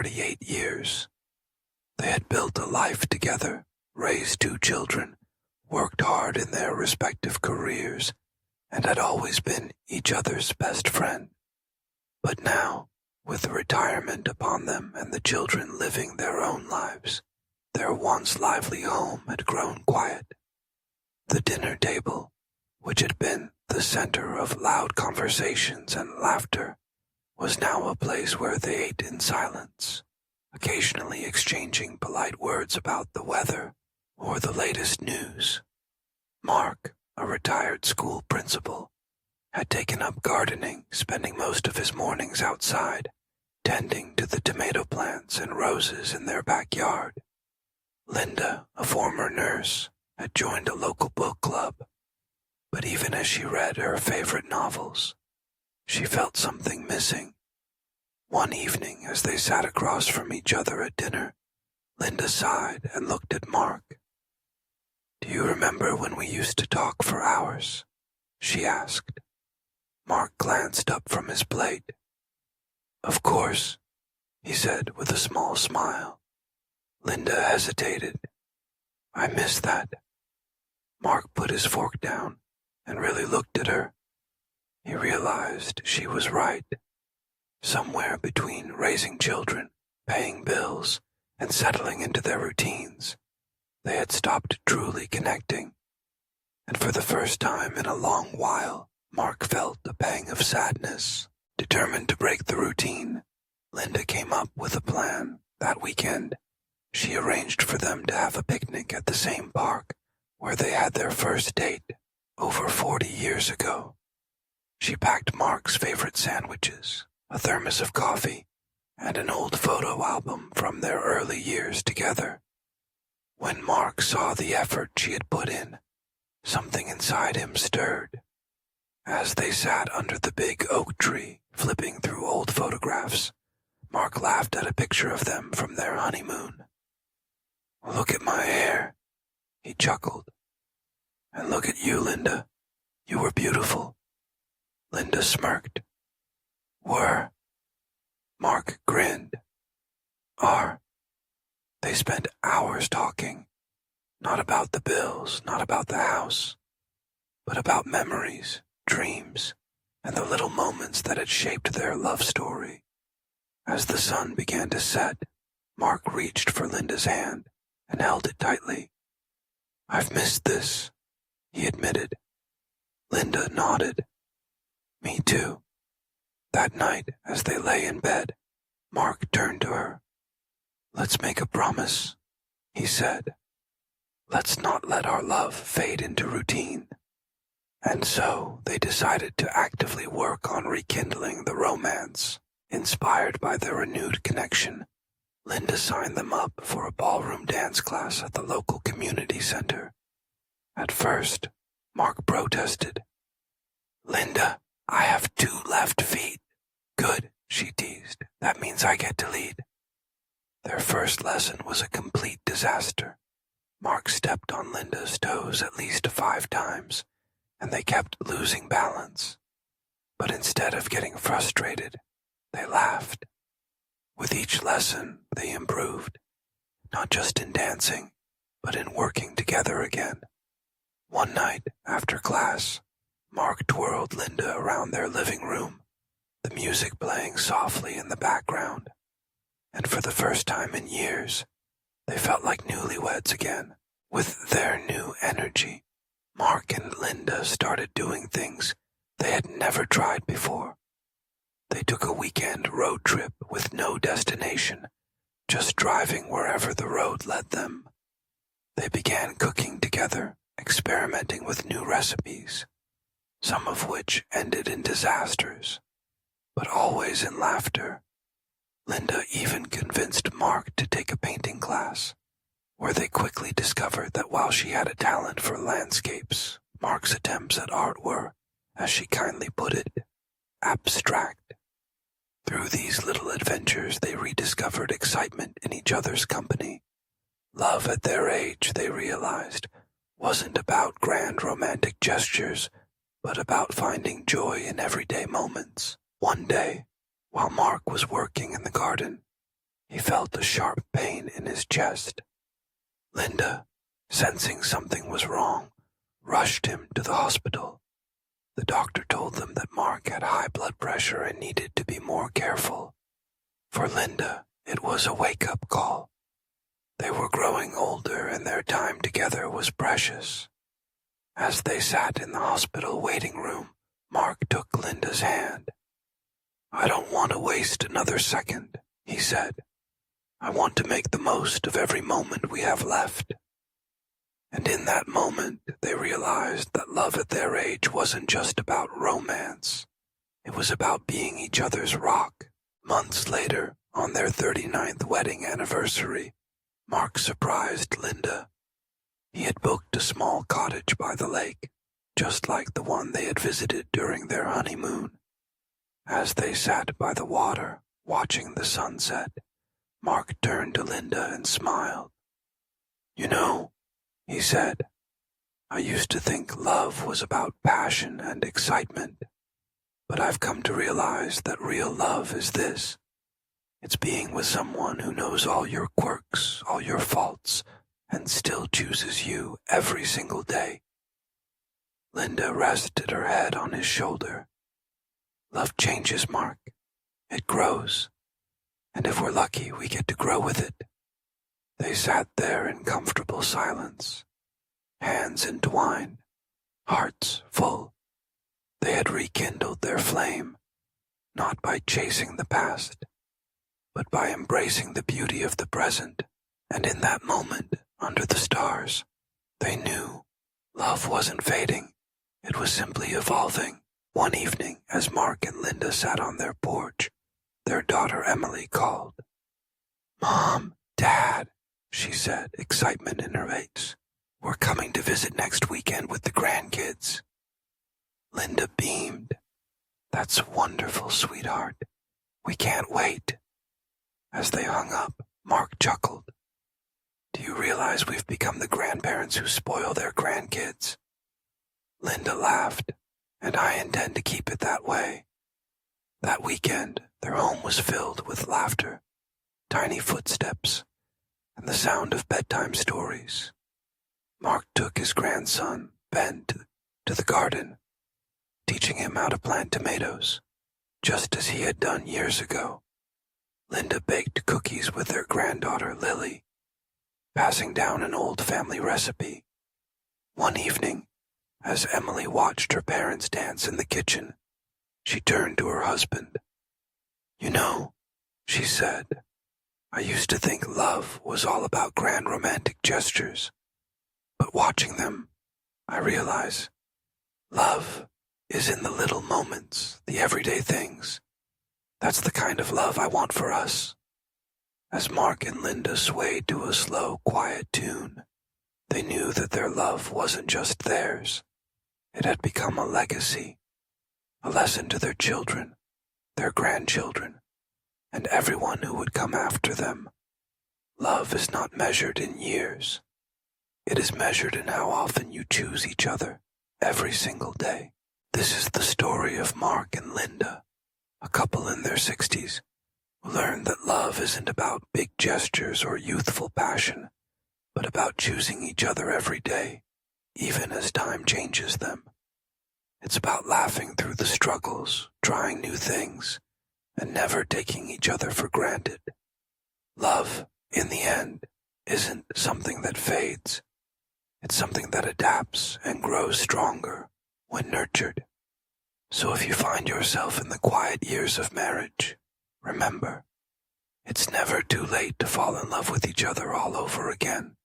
38 years. They had built a life together, raised 2 children, worked hard in their respective careers, and had always been each other's best friend. But now, with retirement upon them and the children living their own lives, their once lively home had grown quiet. The dinner table, which had been the center of loud conversations and laughter, was now a place where they ate in silence, occasionally exchanging polite words about the weather or the latest news. Mark, a retired school principal, had taken up gardening, spending most of his mornings outside, tending to the tomato plants and roses in their backyard. Linda, a former nurse, had joined a local book club, but even as she read her favorite novels, she felt something missing. One evening, as they sat across from each other at dinner, Linda sighed and looked at Mark. "Do you remember when we used to talk for hours?" she asked. Mark glanced up from his plate. "Of course," he said with a small smile. Linda hesitated. "I miss that." Mark put his fork down and really looked at her. He realized she was right. Somewhere between raising children, paying bills, and settling into their routines, they had stopped truly connecting. And for the first time in a long while, Mark felt a pang of sadness. Determined to break the routine, Linda came up with a plan. That weekend, she arranged for them to have a picnic at the same park where they had their first date over 40 years ago. She packed Mark's favorite sandwiches, a thermos of coffee, and an old photo album from their early years together. When Mark saw the effort she had put in, something inside him stirred. As they sat under the big oak tree, flipping through old photographs, Mark laughed at a picture of them from their honeymoon. "Look at my hair," he chuckled. "And look at you, Linda. You were beautiful." Linda smirked. "Were?" Mark grinned. "Are." They spent hours talking, not about the bills, not about the house, but about memories, dreams, and the little moments that had shaped their love story. As the sun began to set, Mark reached for Linda's hand and held it tightly. "I've missed this," he admitted. Linda nodded. "Me too." That night, as they lay in bed, Mark turned to her. "Let's make a promise," he said. "Let's not let our love fade into routine." And so they decided to actively work on rekindling the romance. Inspired by their renewed connection, Linda signed them up for a ballroom dance class at the local community center. At first, Mark protested. "Linda, I have 2 left feet." "Good," she teased. "That means I get to lead." Their first lesson was a complete disaster. Mark stepped on Linda's toes at least 5 times, and they kept losing balance. But instead of getting frustrated, they laughed. With each lesson, they improved, not just in dancing, but in working together again. One night, after class, Mark twirled Linda around their living room, the music playing softly in the background. And for the first time in years, they felt like newlyweds again. With their new energy, Mark and Linda started doing things they had never tried before. They took a weekend road trip with no destination, just driving wherever the road led them. They began cooking together, experimenting with new recipes, some of which ended in disasters, but always in laughter. Linda even convinced Mark to take a painting class, where they quickly discovered that while she had a talent for landscapes, Mark's attempts at art were, as she kindly put it, abstract. Through these little adventures, they rediscovered excitement in each other's company. Love at their age, they realized, wasn't about grand romantic gestures, but about finding joy in everyday moments. One day, while Mark was working in the garden, he felt a sharp pain in his chest. Linda, sensing something was wrong, rushed him to the hospital. The doctor told them that Mark had high blood pressure and needed to be more careful. For Linda, it was a wake-up call. They were growing older and their time together was precious. As they sat in the hospital waiting room, Mark took Linda's hand. "I don't want to waste another second," he said. "I want to make the most of every moment we have left." And in that moment, they realized that love at their age wasn't just about romance. It was about being each other's rock. Months later, on their 39th wedding anniversary, Mark surprised Linda. He had booked a small cottage by the lake, just like the one they had visited during their honeymoon. As they sat by the water, watching the sunset, Mark turned to Linda and smiled. "You know," he said, "I used to think love was about passion and excitement, but I've come to realize that real love is this. It's being with someone who knows all your quirks, all your faults, and still chooses you every single day." Linda rested her head on his shoulder. "Love changes, Mark. It grows. And if we're lucky, we get to grow with it." They sat there in comfortable silence, hands entwined, hearts full. They had rekindled their flame, not by chasing the past, but by embracing the beauty of the present. And in that moment, under the stars, they knew love wasn't fading. It was simply evolving. One evening, as Mark and Linda sat on their porch, their daughter Emily called. "Mom, Dad," she said, excitement in her face. "We're coming to visit next weekend with the grandkids." Linda beamed. "That's wonderful, sweetheart. We can't wait." As they hung up, Mark chuckled. "Do you realize we've become the grandparents who spoil their grandkids?" Linda laughed. "And I intend to keep it that way." That weekend, their home was filled with laughter, tiny footsteps, and the sound of bedtime stories. Mark took his grandson, Ben, to the garden, teaching him how to plant tomatoes, just as he had done years ago. Linda baked cookies with their granddaughter, Lily, passing down an old family recipe. One evening, as Emily watched her parents dance in the kitchen, she turned to her husband. "You know," she said, "I used to think love was all about grand romantic gestures, but watching them, I realize love is in the little moments, the everyday things. That's the kind of love I want for us." As Mark and Linda swayed to a slow, quiet tune, they knew that their love wasn't just theirs. It had become a legacy, a lesson to their children, their grandchildren, and everyone who would come after them. Love is not measured in years. It is measured in how often you choose each other every single day. This is the story of Mark and Linda, a couple in their 60s, who learned that love isn't about big gestures or youthful passion, but about choosing each other every day, even as time changes them. It's about laughing through the struggles, trying new things, and never taking each other for granted. Love, in the end, isn't something that fades. It's something that adapts and grows stronger when nurtured. So if you find yourself in the quiet years of marriage, remember, it's never too late to fall in love with each other all over again.